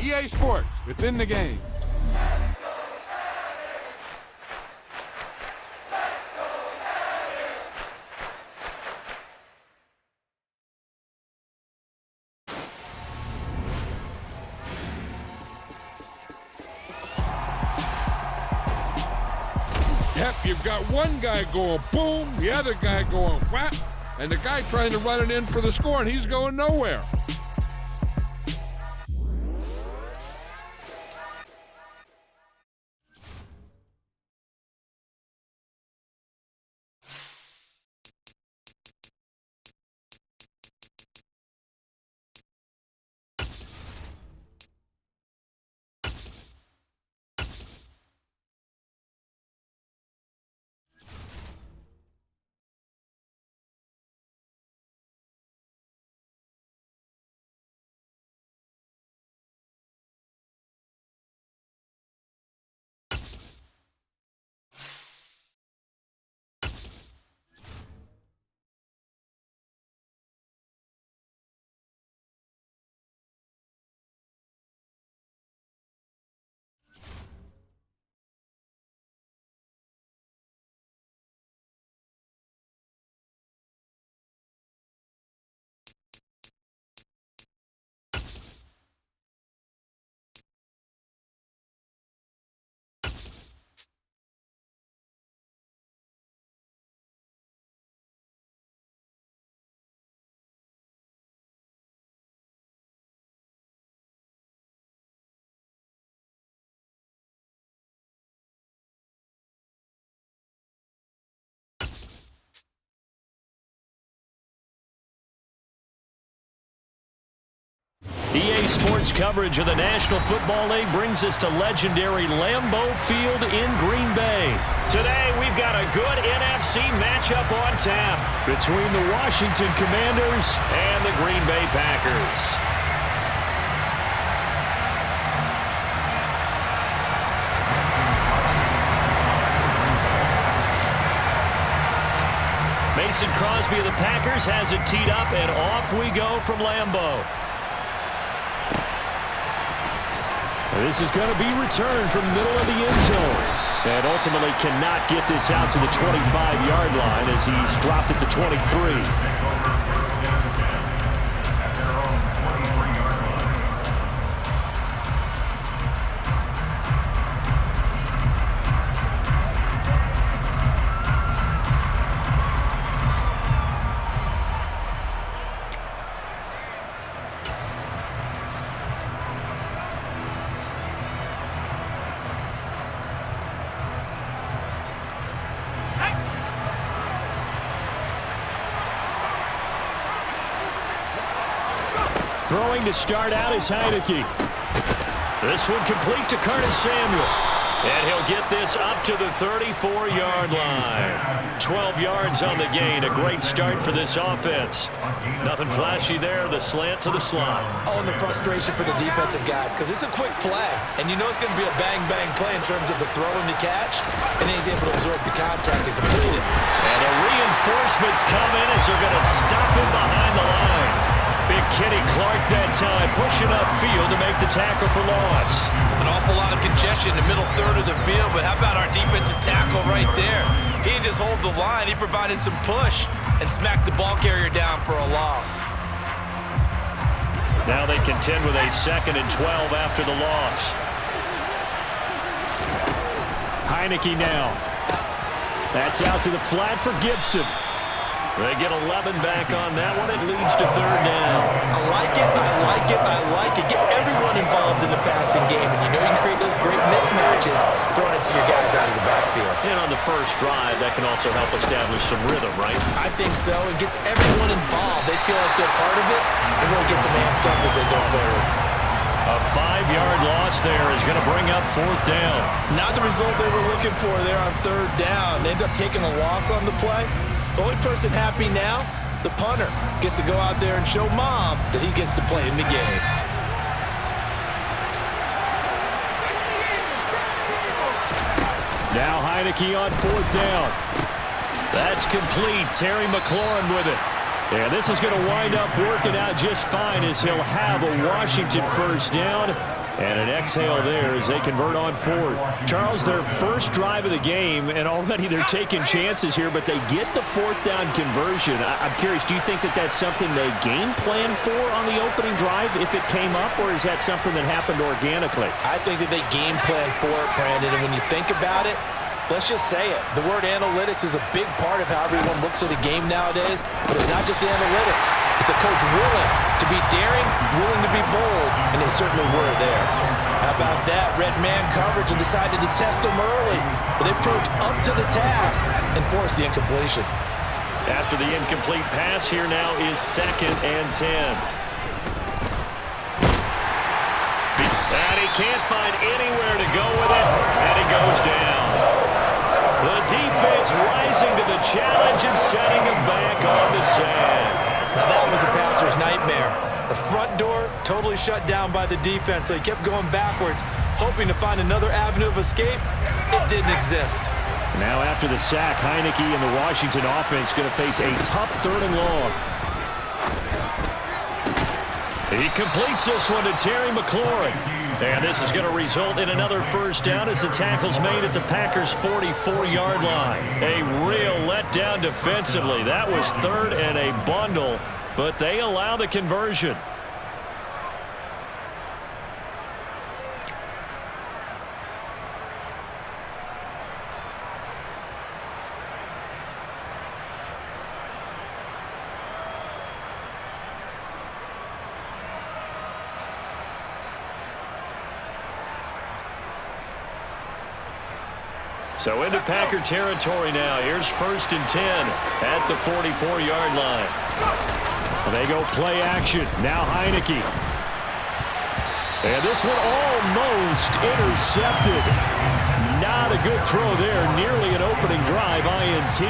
EA Sports. It's in the game. Yep, you've got one guy going boom, the other guy going whap, and the guy trying to run it in for the score, and he's going nowhere. EA Sports coverage of the National Football League brings us to legendary Lambeau Field in Green Bay. Today, we've got a good NFC matchup on tap between the Washington Commanders and the Green Bay Packers. Mason Crosby of the Packers has it teed up, and off we go from Lambeau. This is going to be returned from the middle of the end zone. And ultimately cannot get this out to the 25-yard line as he's dropped at the 23. Throwing to start out is Heineke. This one complete to Curtis Samuel. And he'll get this up to the 34-yard line. 12 yards on the gain. A great start for this offense. Nothing flashy there. The slant to the slot. Oh, and the frustration for the defensive guys, because it's a quick play. And you know it's going to be a bang-bang play in terms of the throw and the catch. And he's able to absorb the contact and complete it. And the reinforcements come in as they're going to stop him behind the line. Big Kenny Clark that time pushing upfield to make the tackle for loss. An awful lot of congestion in the middle third of the field, but how about our defensive tackle right there? He didn't just hold the line, he provided some push and smacked the ball carrier down for a loss. Now they contend with a 2nd and 12 after the loss. Heineke now. That's out to the flat for Gibson. They get 11 back on that one. It leads to 3rd down. I like it, I like it, I like it. Get everyone involved in the passing game, and you know you can create those great mismatches throwing it to your guys out of the backfield. And on the first drive, that can also help establish some rhythm, right? I think so. It gets everyone involved. They feel like they're part of it, and really gets them amped up as they go forward. A 5-yard loss there is going to bring up 4th down. Not the result they were looking for there on 3rd down. They end up taking a loss on the play. The only person happy now, the punter, gets to go out there and show Mom that he gets to play in the game. Now Heineke on 4th down. That's complete. Terry McLaurin with it. And this is going to wind up working out just fine as he'll have a Washington 1st down And an exhale there as they convert on fourth. Charles, their first drive of the game, and already they're taking chances here, but they get the fourth down conversion. I'm curious, do you think that that's something they game plan for on the opening drive if it came up, or is that something that happened organically? I think that they game plan for it, Brandon, and when you think about it, let's just say it. The word analytics is a big part of how everyone looks at a game nowadays, but it's not just the analytics. It's a coach willing to be daring, willing to be bold, and they certainly were there. How about that? Red man coverage and decided to test them early, but they proved up to the task and forced the incompletion. After the incomplete pass, here now is 2nd and 10. And he can't find anywhere to go with it, and he goes down. The defense rising to the challenge and setting him back on the sand. Now that was a passer's nightmare. The front door totally shut down by the defense, so he kept going backwards, hoping to find another avenue of escape. It didn't exist. Now after the sack, Heineke and the Washington offense going to face a tough 3rd and long. He completes this one to Terry McLaurin. And this is going to result in another first down as the tackle's made at the Packers' 44-yard line. A real letdown defensively. That was 3rd and a bundle, but they allow the conversion. So into Packer territory now. Here's 1st and 10 at the 44-yard line. They go play action. Now Heineke. And this one almost intercepted. Not a good throw there. Nearly an opening drive INT.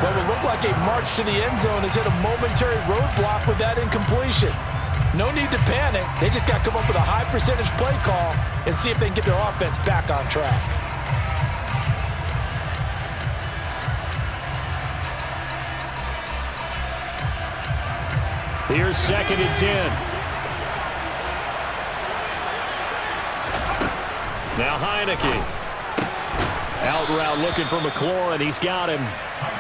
What would look like a march to the end zone has hit a momentary roadblock with that incompletion. No need to panic. They just got to come up with a high percentage play call and see if they can get their offense back on track. Here's 2nd and 10. Now Heineke. Out route looking for McLaurin. He's got him.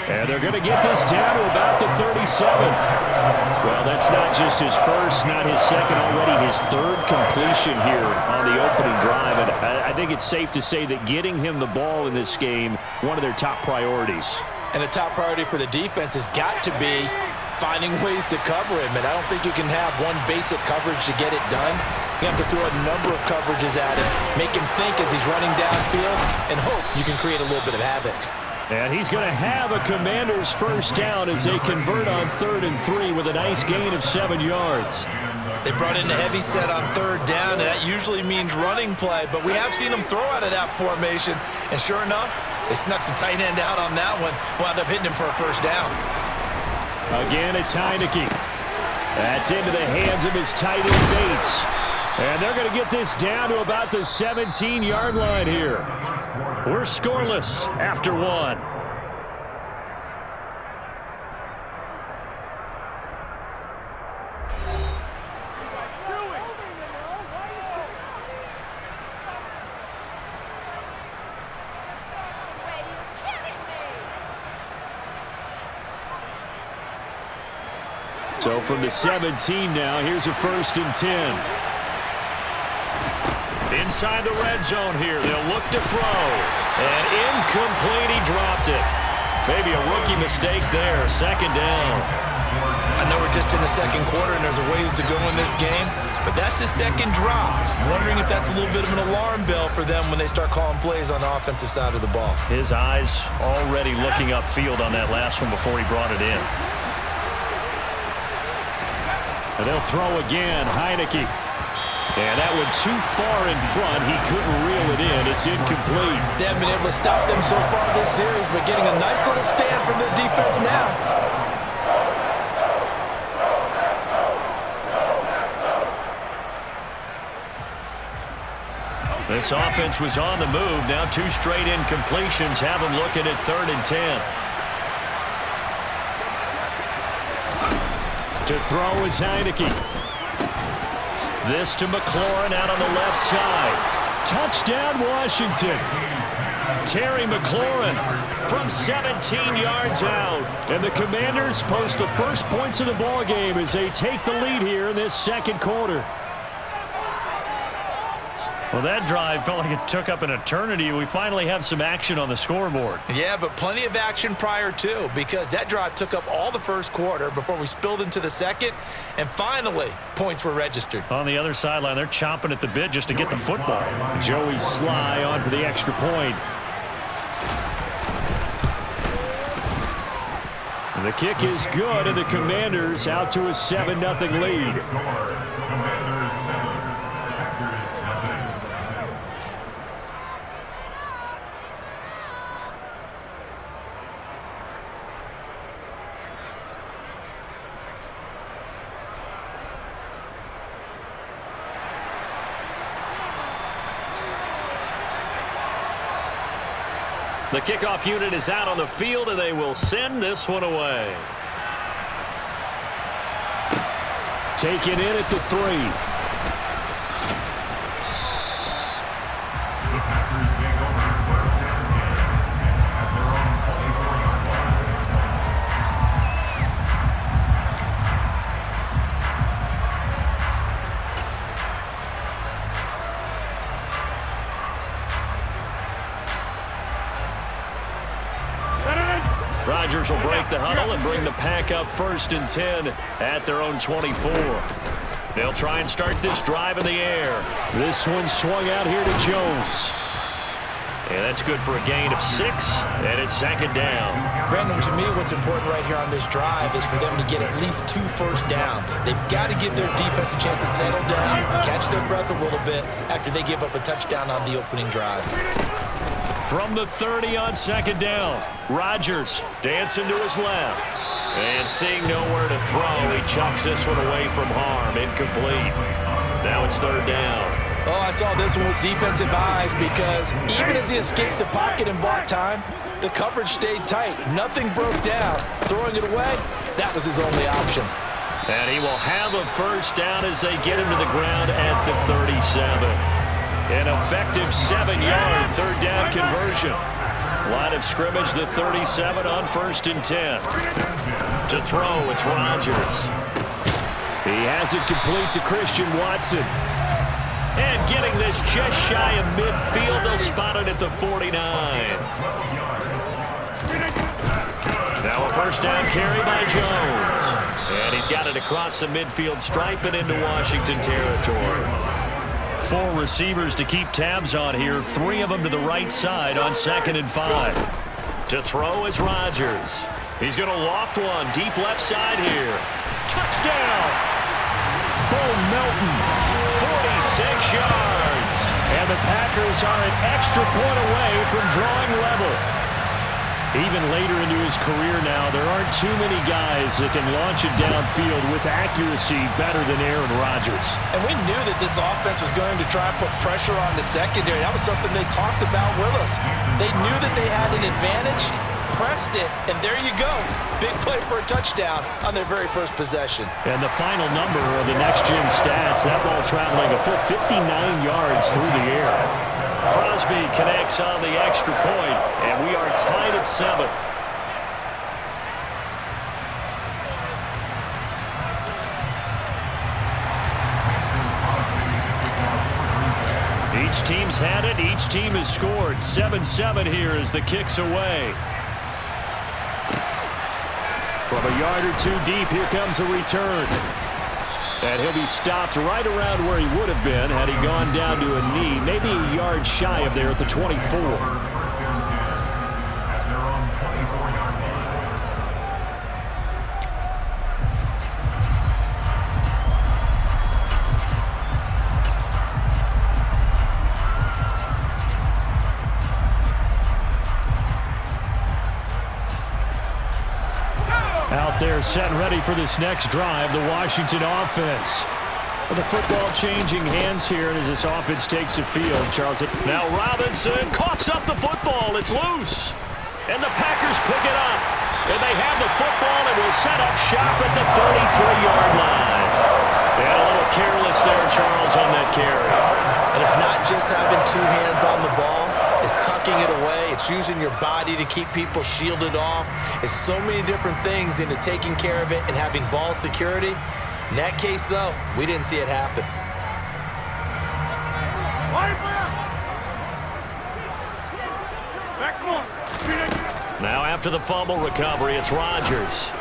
And they're going to get this down to about the 37. Well, that's not just his first, not his second, already his 3rd completion here on the opening drive. And I think it's safe to say that getting him the ball in this game, one of their top priorities. And the top priority for the defense has got to be finding ways to cover him, and I don't think you can have one basic coverage to get it done. You have to throw a number of coverages at him, make him think as he's running downfield, and hope you can create a little bit of havoc. And he's going to have a Commander's first down as they convert on 3rd and 3 with a nice gain of 7 yards. They brought in a heavy set on 3rd down, and that usually means running play, but we have seen them throw out of that formation, and sure enough, they snuck the tight end out on that one, wound up hitting him for a first down. Again, it's Heineke. That's into the hands of his tight end Bates. And they're going to get this down to about the 17-yard line here. We're scoreless after 1. So from the 17 now, here's a 1st and 10. Inside the red zone here, they'll look to throw. And incomplete, he dropped it. Maybe a rookie mistake there, 2nd down. I know we're just in the 2nd quarter and there's a ways to go in this game, but that's his 2nd drop. I'm wondering if that's a little bit of an alarm bell for them when they start calling plays on the offensive side of the ball. His eyes already looking upfield on that last one before he brought it in. And they'll throw again, Heineke. And that one too far in front. He couldn't reel it in. It's incomplete. They haven't been able to stop them so far this series, but getting a nice little stand from the defense now. This offense was on the move. Now 2 straight incompletions have them looking at 3rd and 10. To throw is Heineke. This to McLaurin out on the left side. Touchdown, Washington. Terry McLaurin from 17 yards out. And the Commanders post the first points of the ball game as they take the lead here in this second quarter. Well, that drive felt like it took up an eternity. We finally have some action on the scoreboard. Yeah, but plenty of action prior to, because that drive took up all the first quarter before we spilled into the second, and finally, points were registered. On the other sideline, they're chomping at the bit just to get the football. Joey Sly on for the extra point. And the kick is good, and the Commanders out to a 7-0 lead. The kickoff unit is out on the field, and they will send this one away. Taken in at the 3. Rodgers will break the huddle and bring the pack up 1st and 10 at their own 24. They'll try and start this drive in the air. This one swung out here to Jones. And that's good for a gain of 6, and it's 2nd down. Brandon, to me, what's important right here on this drive is for them to get at least 2 first downs. They've got to give their defense a chance to settle down, catch their breath a little bit after they give up a touchdown on the opening drive. From the 30 on 2nd down, Rodgers dancing to his left. And seeing nowhere to throw, he chucks this one away from harm. Incomplete. Now it's 3rd down. Oh, I saw this one with defensive eyes because even as he escaped the pocket and bought time, the coverage stayed tight. Nothing broke down. Throwing it away, that was his only option. And he will have a 1st down as they get him to the ground at the 37. An effective 7-yard 3rd down conversion. Line of scrimmage, the 37 on 1st and 10. To throw, it's Rodgers. He has it complete to Christian Watson. And getting this just shy of midfield, they'll spot it at the 49. Now a 1st down carry by Jones. And he's got it across the midfield stripe and into Washington territory. 4 receivers to keep tabs on here. 3 of them to the right side on 2nd and 5. To throw is Rodgers. He's going to loft one deep left side here. Touchdown! Bo Melton, 46 yards. And the Packers are an extra point away from drawing level. Even later into his career now, there aren't too many guys that can launch it downfield with accuracy better than Aaron Rodgers. And we knew that this offense was going to try and put pressure on the secondary. That was something they talked about with us. They knew that they had an advantage, pressed it, and there you go. Big play for a touchdown on their very first possession. And the final number of the next-gen stats, that ball traveling a full 59 yards through the air. Crosby connects on the extra point, and we are tied at 7. Each team's had it. Each team has scored. 7-7 here as the kick's away. From a yard or 2 deep, here comes a return. And he'll be stopped right around where he would have been had he gone down to a knee, maybe a yard shy of there at the 24. Out there set and ready for this next drive, the Washington offense. The football changing hands here as this offense takes the field. Charles. Now Robinson coughs up the football. It's loose. And the Packers pick it up. And they have the football and will set up shop at the 33-yard line. And a little careless there, Charles, on that carry. And it's not just having two hands on the ball. It's tucking it away. It's using your body to keep people shielded off. It's so many different things into taking care of it and having ball security. In that case, though, we didn't see it happen. Now after the fumble recovery, it's Rodgers.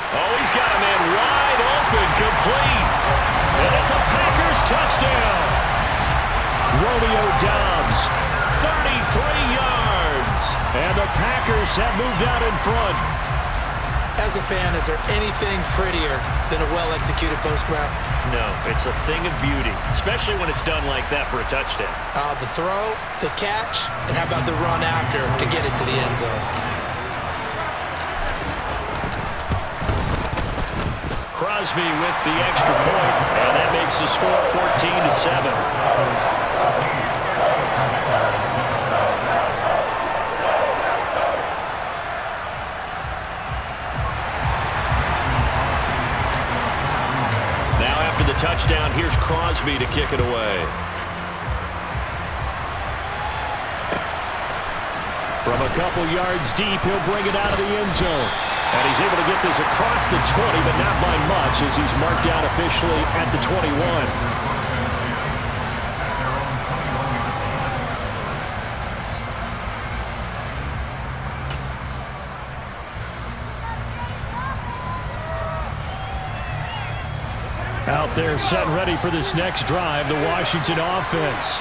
Oh, he's got a man wide open, complete. And it's a Packers touchdown. Romeo Doubs, 33 yards. And the Packers have moved out in front. As a fan, is there anything prettier than a well-executed post route? No, it's a thing of beauty, especially when it's done like that for a touchdown. The throw, the catch, and how about the run after to get it to the end zone? Crosby with the extra point, and that makes the score 14-7. Touchdown. Here's Crosby to kick it away. From a couple yards deep, he'll bring it out of the end zone. And he's able to get this across the 20, but not by much as he's marked down officially at the 21. Out there set and ready for this next drive, the Washington offense.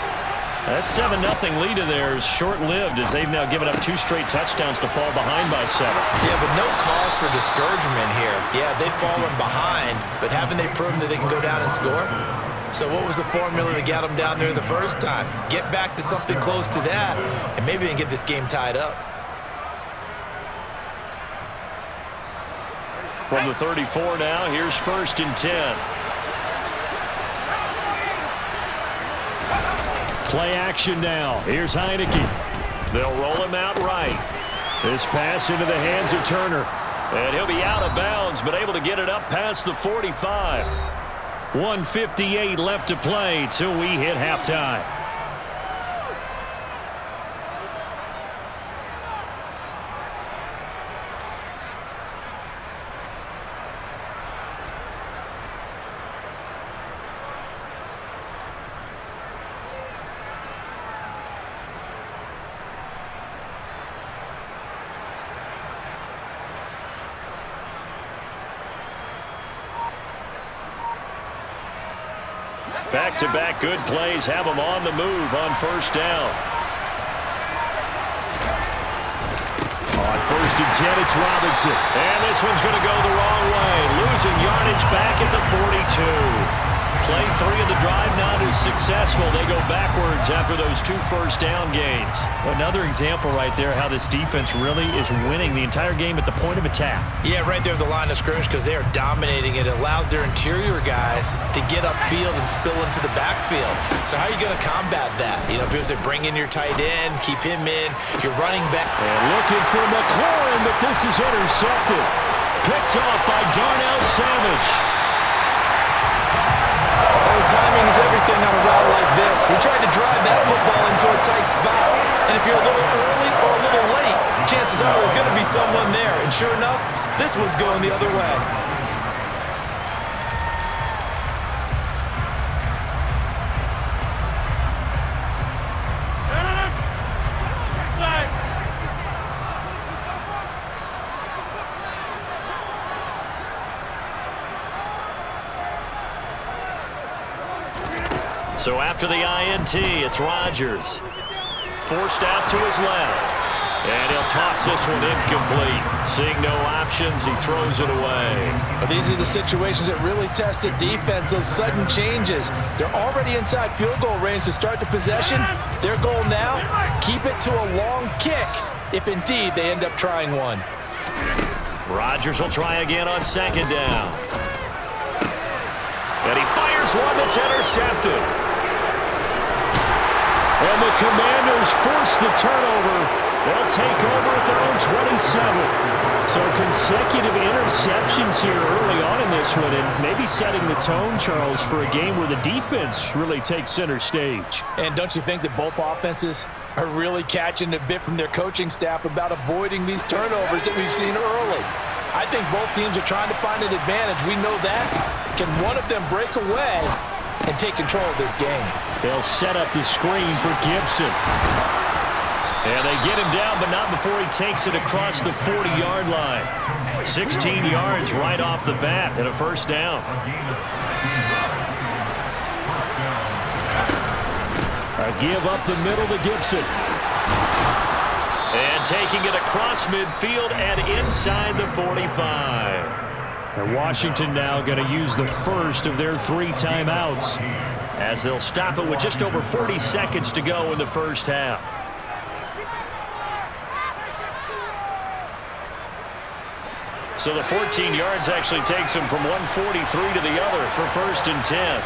That 7-0 lead of theirs short-lived as they've now given up 2 straight touchdowns to fall behind by 7. Yeah, but no cause for discouragement here. Yeah, they've fallen behind, but haven't they proven that they can go down and score? So what was the formula that got them down there the first time? Get back to something close to that, and maybe they can get this game tied up. From the 34 now, here's 1st and 10. Play action now. Here's Heineke. They'll roll him out right. This pass into the hands of Turner. And he'll be out of bounds, but able to get it up past the 45. 1:58 left to play till we hit halftime. Back-to-back good plays have them on the move on 1st down. On 1st and 10, it's Robinson. And this one's going to go the wrong way. Losing yardage back at the 42. Play 3 of the drive not as successful. They go backwards after those 2 first-down gains. Another example right there how this defense really is winning the entire game at the point of attack. Yeah, right there at the line of scrimmage because they are dominating it. It allows their interior guys to get upfield and spill into the backfield. So how are you going to combat that? You know, because they bring in your tight end, keep him in, your running back. And looking for McLaurin, but this is intercepted. Picked off by Darnell Savage. Timing is everything on a route like this. He tried to drive that football into a tight spot. And if you're a little early or a little late, chances are there's going to be someone there. And sure enough, this one's going the other way. So after the INT, it's Rodgers. Forced out to his left. And he'll toss this one incomplete. Seeing no options, he throws it away. But these are the situations that really test a defense, those sudden changes. They're already inside field goal range to start the possession. Their goal now, keep it to a long kick, if indeed they end up trying one. Rodgers will try again on 2nd down. And he fires one that's intercepted. And the Commanders force the turnover They'll take over at their own 27. So consecutive interceptions here early on in this one, and maybe setting the tone, Charles, for a game where the defense really takes center stage. And don't you think that both offenses are really catching a bit from their coaching staff about avoiding these turnovers that we've seen early? I think both teams are trying to find an advantage. We know that. Can one of them break away and take control of this game? They'll set up the screen for Gibson. And they get him down, but not before he takes it across the 40-yard line. 16 yards right off the bat and a first down. A give up the middle to Gibson. And taking it across midfield and inside the 45. And Washington now going to use the first of their 3 timeouts, as they'll stop it with just over 40 seconds to go in the first half. So the 14 yards actually takes him from 143 to the other for 1st and 10.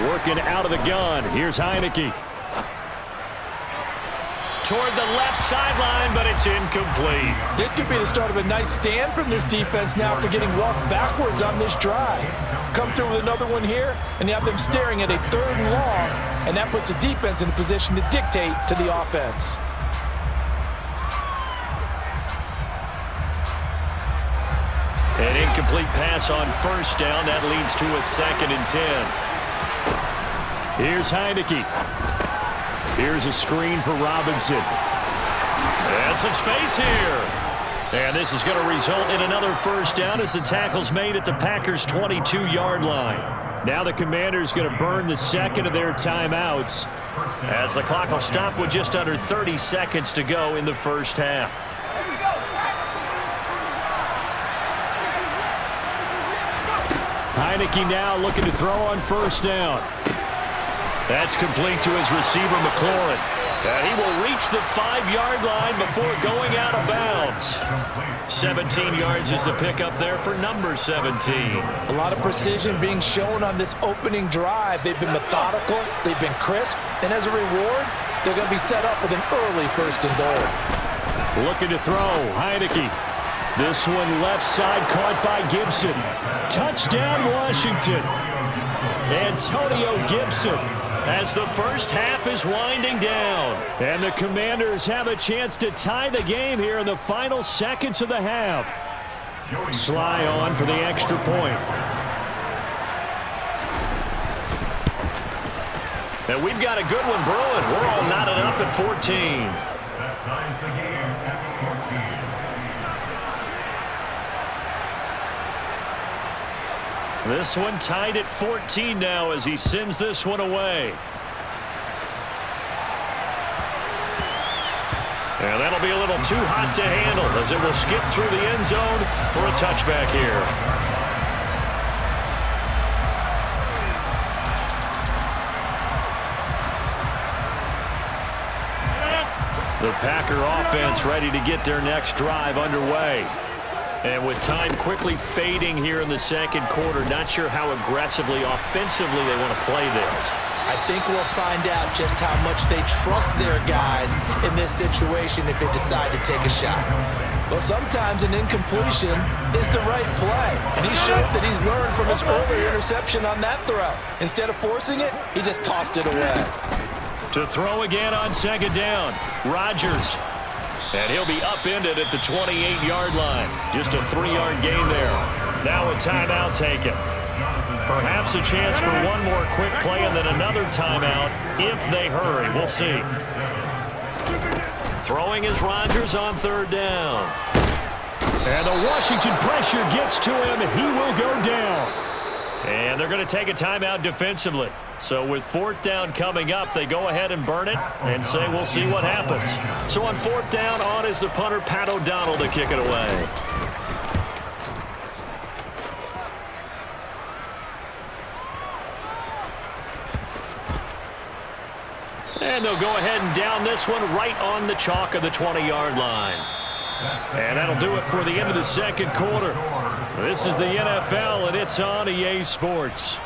Working out of the gun. Here's Heineke. Toward the left sideline, but it's incomplete. This could be the start of a nice stand from this defense now after getting walked backwards on this drive. Come through with another one here, and you have them staring at a 3rd and long, and that puts the defense in a position to dictate to the offense. An incomplete pass on 1st down. That leads to a 2nd and 10. Here's Heineke. Here's a screen for Robinson. And some space here. And this is going to result in another first down as the tackle's made at the Packers' 22-yard line. Now the Commanders going to burn the 2nd of their timeouts, as the clock will stop with just under 30 seconds to go in the first half. Heineke now looking to throw on 1st down. That's complete to his receiver, McLaurin. And he will reach the 5-yard line before going out of bounds. 17 yards is the pickup there for number 17. A lot of precision being shown on this opening drive. They've been methodical, they've been crisp, and as a reward, they're going to be set up with an early 1st and goal. Looking to throw, Heineke. This one left side caught by Gibson. Touchdown, Washington. Antonio Gibson, as the first half is winding down. And the Commanders have a chance to tie the game here in the final seconds of the half. Sly on for the extra point. And we've got a good one brewing. We're all knotted up at 14. This one tied at 14 now as he sends this one away. And that'll be a little too hot to handle as it will skip through the end zone for a touchback here. The Packer offense ready to get their next drive underway. And with time quickly fading here in the 2nd quarter, not sure how aggressively, offensively they want to play this. I think we'll find out just how much they trust their guys in this situation if they decide to take a shot. Well, sometimes an incompletion is the right play, and he showed that he's learned from his earlier interception on that throw. Instead of forcing it, he just tossed it away. To throw again on 2nd down, Rodgers. And he'll be upended at the 28-yard line. Just a 3-yard gain there. Now a timeout taken. Perhaps a chance for one more quick play and then another timeout if they hurry. We'll see. Throwing is Rodgers on 3rd down. And the Washington pressure gets to him, and he will go down. And they're going to take a timeout defensively. So with 4th down coming up, they go ahead and burn it and say we'll see what happens. So on 4th down, on is the punter, Pat O'Donnell, to kick it away. And they'll go ahead and down this one right on the chalk of the 20-yard line. And that'll do it for the end of the 2nd quarter. This is the NFL, and it's on EA Sports.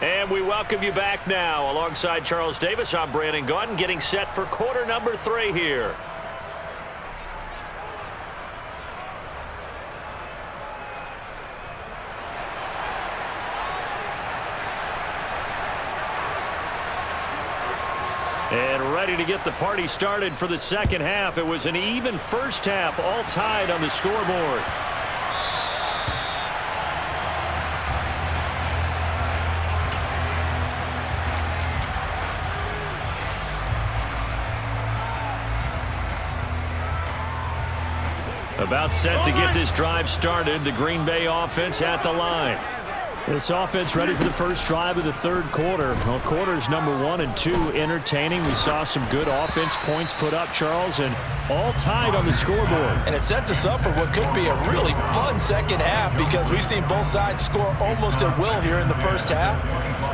And we welcome you back now. Alongside Charles Davis, I'm Brandon Gaudin, getting set for quarter number 3 here. And ready to get the party started for the second half. It was an even first half, all tied on the scoreboard. About set to get this drive started. The Green Bay offense at the line. This offense ready for the first drive of the third quarter. Well, quarters number 1 and 2 entertaining. We saw some good offense points put up, Charles, and all tied on the scoreboard. And it sets us up for what could be a really fun second half because we've seen both sides score almost at will here in the first half.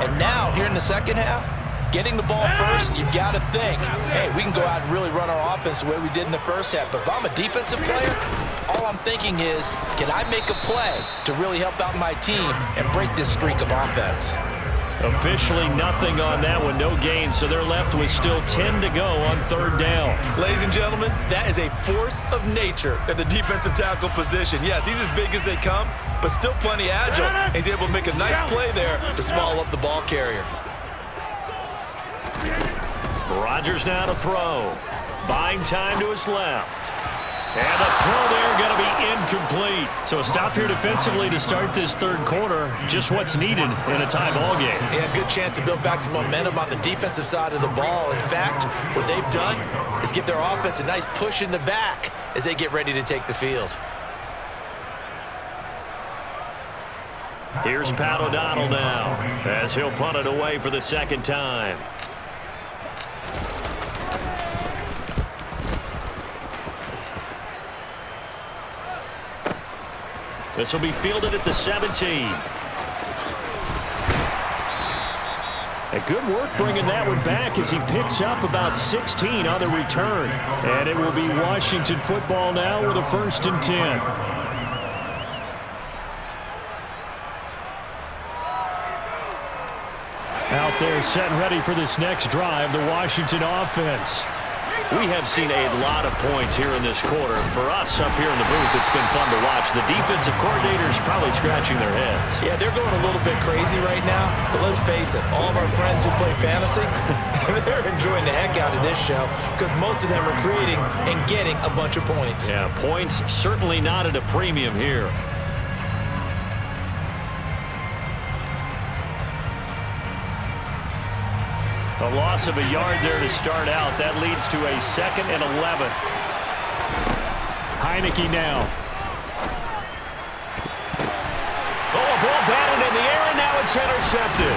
And now, here in the second half, getting the ball first, you've got to think, hey, we can go out and really run our offense the way we did in the first half. But if I'm a defensive player, all I'm thinking is, can I make a play to really help out my team and break this streak of offense? Officially nothing on that one, no gain, so they're left with still 10 to go on third down. Ladies and gentlemen, that is a force of nature at the defensive tackle position. Yes, he's as big as they come, but still plenty agile. He's able to make a nice play there to swallow up the ball carrier. Rodgers now to throw. Buying time to his left. And the throw there going to be incomplete. So a stop here defensively to start this third quarter. Just what's needed in a tie ball game. Yeah, good chance to build back some momentum on the defensive side of the ball. In fact, what they've done is give their offense a nice push in the back as they get ready to take the field. Here's Pat O'Donnell now as he'll punt it away for the second time. This will be fielded at the 17. A good work bringing that one back as he picks up about 16 on the return. And it will be Washington football now with a 1st and 10. Out there set and ready for this next drive, the Washington offense. We have seen a lot of points here in this quarter. For us up here in the booth, it's been fun to watch. The defensive coordinators probably scratching their heads. Yeah, they're going a little bit crazy right now. But let's face it, all of our friends who play fantasy, they're enjoying the heck out of this show because most of them are creating and getting a bunch of points. Yeah, points certainly not at a premium here. A loss of a yard there to start out. That leads to a 2nd and 11. Heineke now. Oh, a ball batted in the air, and now it's intercepted.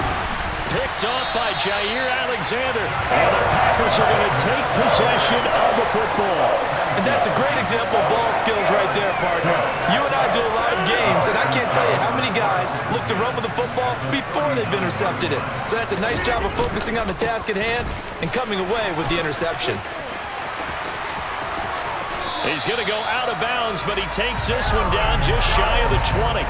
Picked off by Jair Alexander. And the Packers are going to take possession of the football. And that's a great example of ball skills right there, partner. You and I do a lot of games, and I can't tell you how many guys look to run with the football before they've intercepted it. So that's a nice job of focusing on the task at hand and coming away with the interception. He's going to go out of bounds, but he takes this one down just shy of the 20.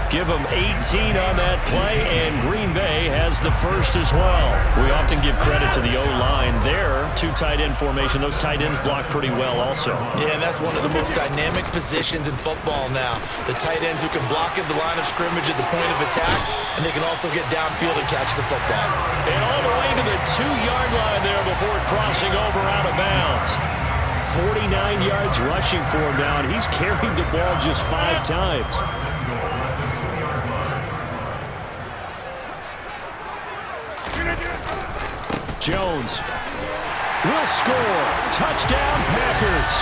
Give him 18 on that play, and Green Bay has the first as well. We often give credit to the O-line there. 2 tight end formation. Those tight ends block pretty well also. Yeah, and that's one of the most dynamic positions in football now. The tight ends who can block at the line of scrimmage at the point of attack, and they can also get downfield and catch the football. And all the way to the 2-yard line there before crossing over out of bounds. 49 yards rushing for him now, and he's carried the ball just 5 times. Jones will score. Touchdown, Packers.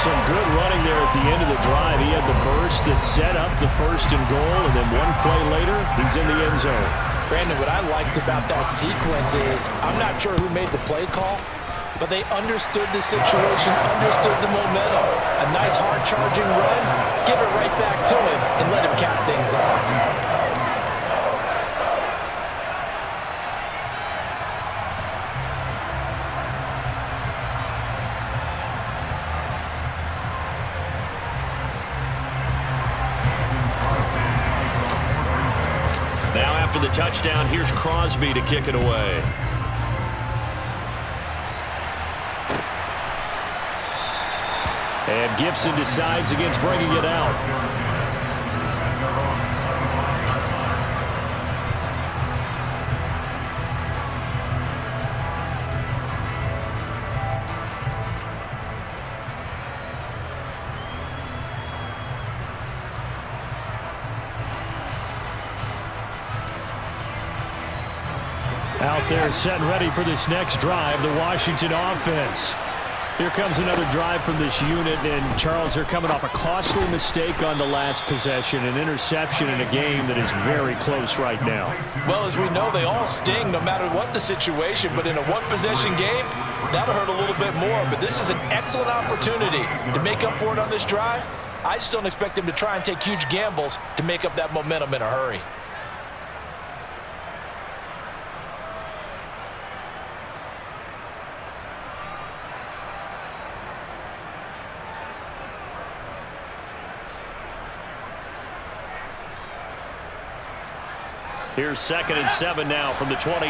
Some good running there at the end of the drive. He had the burst that set up the 1st and goal, and then one play later, he's in the end zone. Brandon, what I liked about that sequence is I'm not sure who made the play call, but they understood the situation, understood the momentum. A nice hard-charging run, give it right back to him, and let him cap things off. after the touchdown. Here's Crosby to kick it away. And Gibson decides against bringing it out. Out there set and ready for this next drive, the Washington offense. Here comes another drive from this unit, and Charles, they're coming off a costly mistake on the last possession, an interception in a game that is very close right now. Well, as we know, they all sting no matter what the situation, but in a one-possession game, that'll hurt a little bit more. But this is an excellent opportunity to make up for it on this drive. I just don't expect them to try and take huge gambles to make up that momentum in a hurry. Here's 2nd and 7 now from the 28.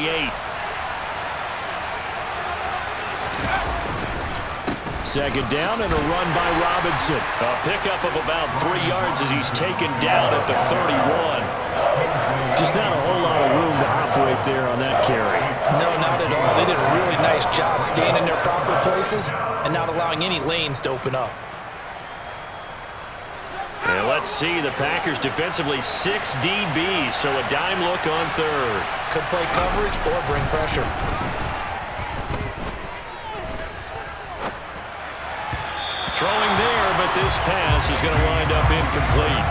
Second down and a run by Robinson. A pickup of about 3 yards as he's taken down at the 31. Just not a whole lot of room to operate there on that carry. No, not at all. They did a really nice job staying in their proper places and not allowing any lanes to open up. And let's see, the Packers defensively 6 DBs, so a dime look on third. Could play coverage or bring pressure. Throwing there, but this pass is going to wind up incomplete.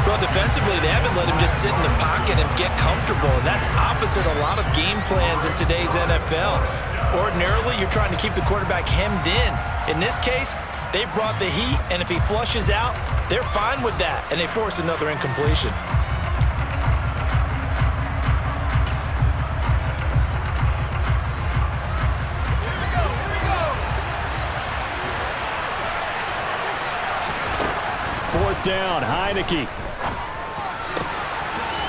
Well, defensively, they haven't let him just sit in the pocket and get comfortable, and that's opposite a lot of game plans in today's NFL. Ordinarily, you're trying to keep the quarterback hemmed in. In this case, they brought the heat, and if he flushes out, they're fine with that, and they force another incompletion. Fourth down, Heineke.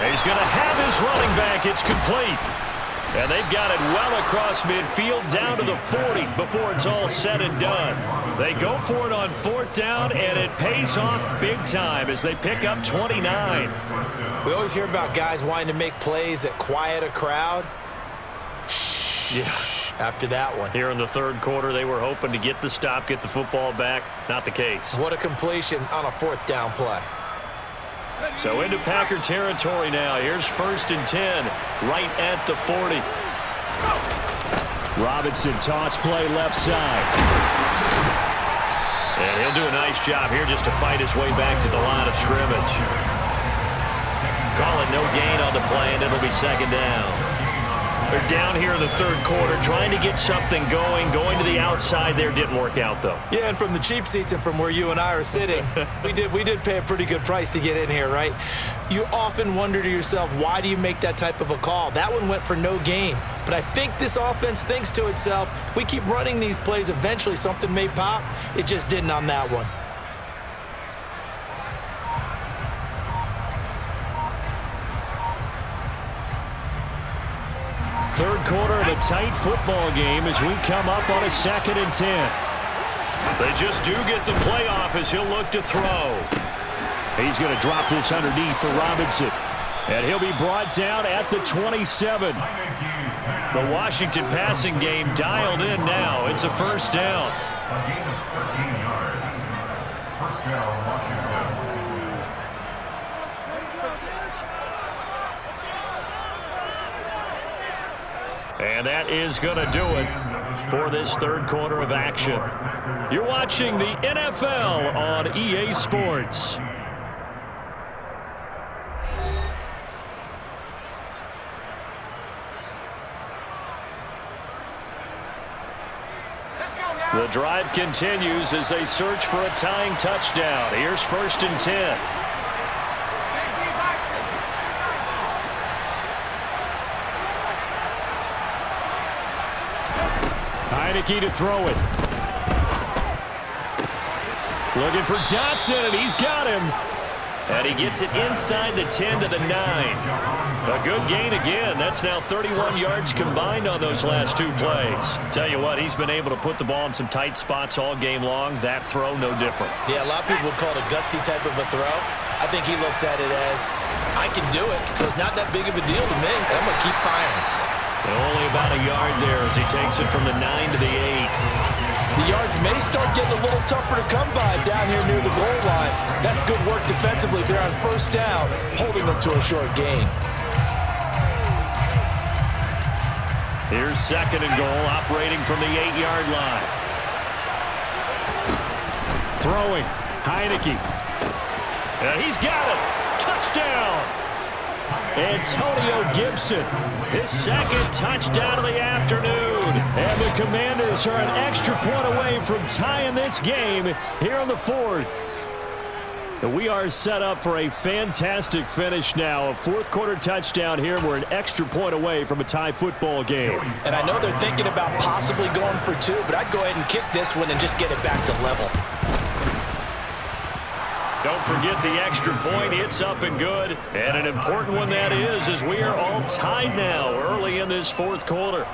He's going to have his running back. It's complete. And they've got it well across midfield down to the 40 before it's all said and done. They go for it on 4th down, and it pays off big time as they pick up 29. We always hear about guys wanting to make plays that quiet a crowd. Yeah. After that one. Here in the 3rd quarter, they were hoping to get the stop, get the football back. Not the case. What a completion on a 4th down play. So into Packer territory now. Here's 1st and 10, right at the 40. Robinson toss play left side. And he'll do a nice job here just to fight his way back to the line of scrimmage. Call it no gain on the play, and it'll be 2nd down. They're down here in the 3rd quarter, trying to get something going to the outside there. Didn't work out, though. Yeah, and from the cheap seats and from where you and I are sitting, we did pay a pretty good price to get in here, right? You often wonder to yourself, why do you make that type of a call? That one went for no gain. But I think this offense thinks to itself, if we keep running these plays, eventually something may pop. It just didn't on that one. Third quarter of a tight football game as we come up on a 2nd and 10. They just do get the play off as he'll look to throw. He's going to drop this underneath for Robinson. And he'll be brought down at the 27. The Washington passing game dialed in now. It's a 1st down. A gain of 13 yards. 1st down, Washington. And that is going to do it for this 3rd quarter of action. You're watching the NFL on EA Sports. The drive continues as they search for a tying touchdown. Here's 1st and 10. Heineke to throw it. Looking for Dotson, and he's got him. And he gets it inside the 10 to the 9. A good gain again. That's now 31 yards combined on those last two plays. Tell you what, he's been able to put the ball in some tight spots all game long. That throw, no different. Yeah, a lot of people would call it a gutsy type of a throw. I think he looks at it as, I can do it, so it's not that big of a deal to me. I'm going to keep firing. And only about a yard there as he takes it from the 9 to the 8. The yards may start getting a little tougher to come by down here near the goal line. That's good work defensively there on first down, holding them to a short gain. Here's second and goal, operating from the 8-yard line. Throwing, Heineke. And he's got it. Touchdown. Antonio Gibson. His second touchdown of the afternoon. And the Commanders are an extra point away from tying this game here in the fourth. And we are set up for a fantastic finish now. A fourth-quarter touchdown here. We're an extra point away from a tie football game. And I know they're thinking about possibly going for two, but I'd go ahead and kick this one and just get it back to level. Don't forget the extra point. It's up and good. And an important one that is, as we are all tied now early in this fourth quarter.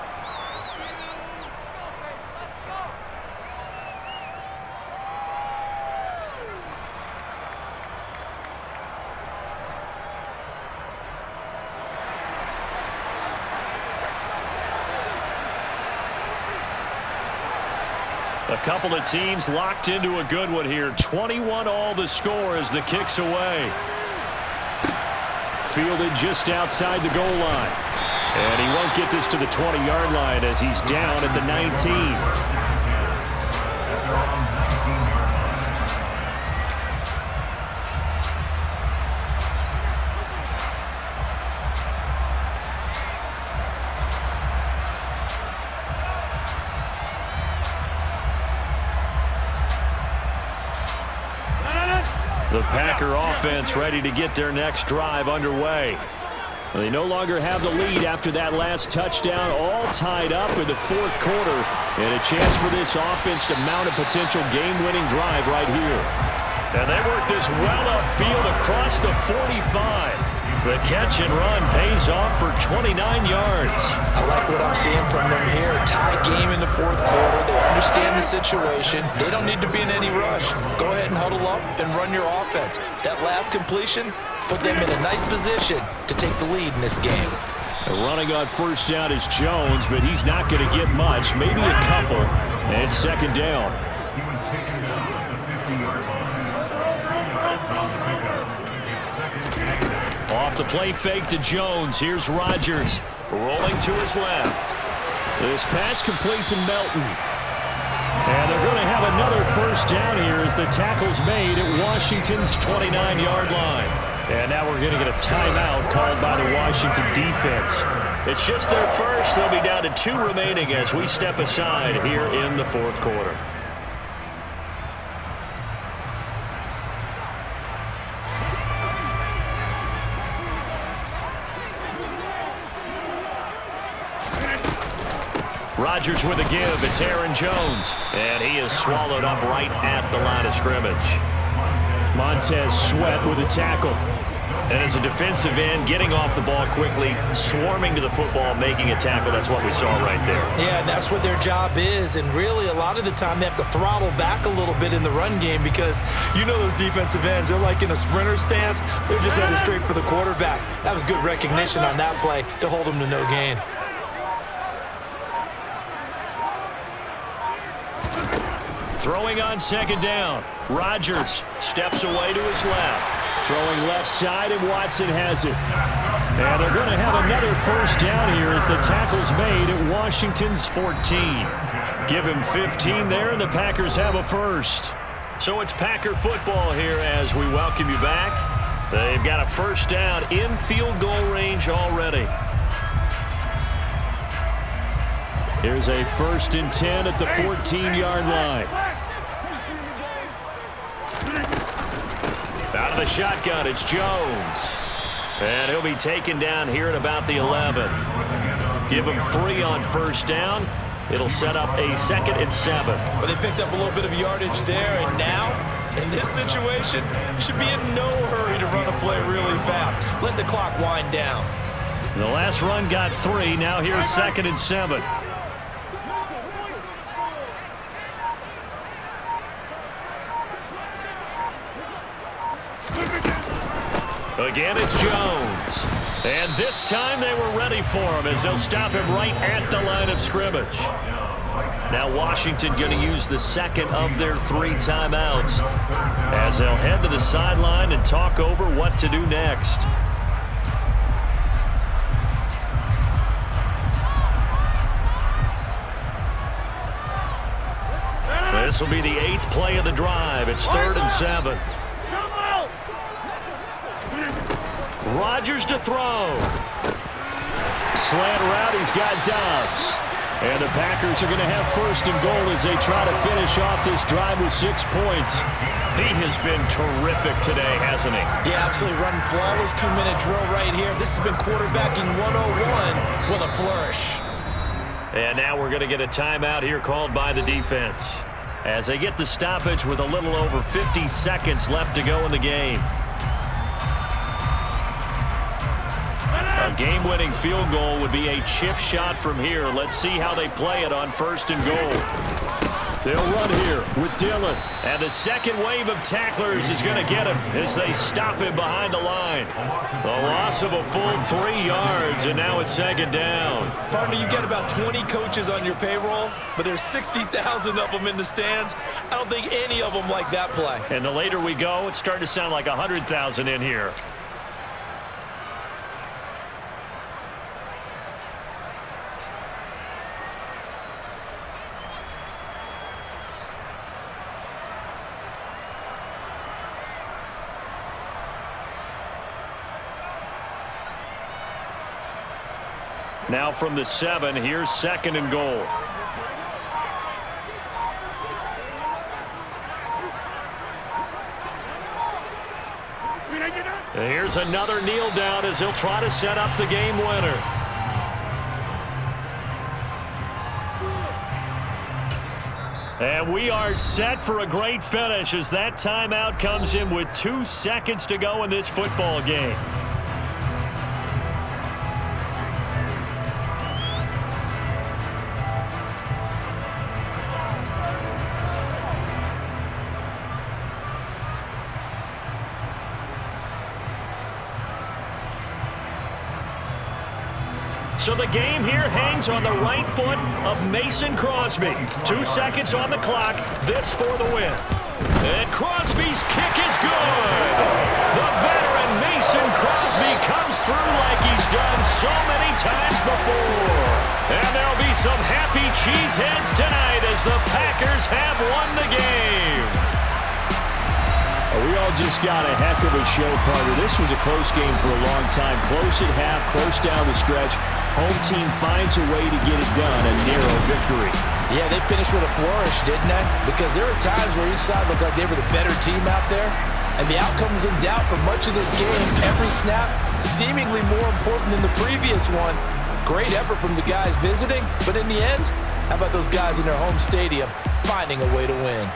A couple of teams locked into a good one here. 21 all the score as the kick's away. Fielded just outside the goal line. And he won't get this to the 20-yard line as he's down at the 19. The Packer offense ready to get their next drive underway. They no longer have the lead after that last touchdown, all tied up in the fourth quarter, and a chance for this offense to mount a potential game-winning drive right here. And they work this well upfield across the 45. The catch and run pays off for 29 yards. I like what I'm seeing from them here. Tie game in the fourth quarter. They understand the situation. They don't need to be in any rush. Go ahead and huddle up and run your offense. That last completion put them in a nice position to take the lead in this game. Running on first down is Jones, but he's not going to get much, maybe a couple. And it's second down. Off the play fake to Jones. Here's Rodgers rolling to his left. This pass complete to Melton. And they're going to have another first down here as the tackle's made at Washington's 29-yard line. And now we're going to get a timeout called by the Washington defense. It's just their first. They'll be down to 2 remaining as we step aside here in the fourth quarter. Rodgers with a give. It's Aaron Jones. And he is swallowed up right at the line of scrimmage. Montez Sweat with a tackle. And as a defensive end, getting off the ball quickly, swarming to the football, making a tackle. That's what we saw right there. Yeah, that's what their job is. And really, a lot of the time, they have to throttle back a little bit in the run game because you know those defensive ends, they're like in a sprinter stance. They're just headed straight for the quarterback. That was good recognition on that play to hold them to no gain. Throwing on second down. Rodgers steps away to his left. Throwing left side, and Watson has it. And they're going to have another first down here as the tackle's made at Washington's 14. Give him 15 there, and the Packers have a first. So it's Packer football here as we welcome you back. They've got a first down in field goal range already. Here's a 1st and 10 at the 14-yard line. Out of the shotgun, it's Jones. And he'll be taken down here at about the 11. Give him 3 on first down. It'll set up a 2nd and 7. But they picked up a little bit of yardage there, and now, in this situation, should be in no hurry to run a play really fast. Let the clock wind down. The last run got 3. Now here's 2nd and 7. Again, it's Jones. And this time they were ready for him as they'll stop him right at the line of scrimmage. Now Washington going to use the second of their 3 timeouts as they'll head to the sideline and talk over what to do next. This will be the 8th play of the drive. It's 3rd and 7. Rodgers to throw. Slant route, he's got Dobbs. And the Packers are going to have 1st and goal as they try to finish off this drive with 6 points. He has been terrific today, hasn't he? Yeah, absolutely running flawless 2-minute drill right here. This has been quarterbacking 101 with a flourish. And now we're going to get a timeout here called by the defense as they get the stoppage with a little over 50 seconds left to go in the game. A game-winning field goal would be a chip shot from here. Let's see how they play it on 1st and goal. They'll run here with Dillon. And the second wave of tacklers is going to get him as they stop him behind the line. The loss of a full 3 yards, and now it's 2nd down. Partner, you get about 20 coaches on your payroll, but there's 60,000 of them in the stands. I don't think any of them like that play. And the later we go, it's starting to sound like 100,000 in here. Now from the 7, here's 2nd and goal. And here's another kneel down as he'll try to set up the game winner. And we are set for a great finish as that timeout comes in with 2 seconds to go in this football game. So the game here hangs on the right foot of Mason Crosby. 2 seconds on the clock. This for the win. And Crosby's kick is good. The veteran Mason Crosby comes through like he's done so many times before. And there'll be some happy cheeseheads tonight as the Packers have won the game. We all just got a heck of a show, partner. This was a close game for a long time. Close at half, close down the stretch. Home team finds a way to get it done, a narrow victory. Yeah, they finished with a flourish, didn't they? Because there were times where each side looked like they were the better team out there. And the outcome was in doubt for much of this game. Every snap seemingly more important than the previous one. Great effort from the guys visiting. But in the end, how about those guys in their home stadium finding a way to win?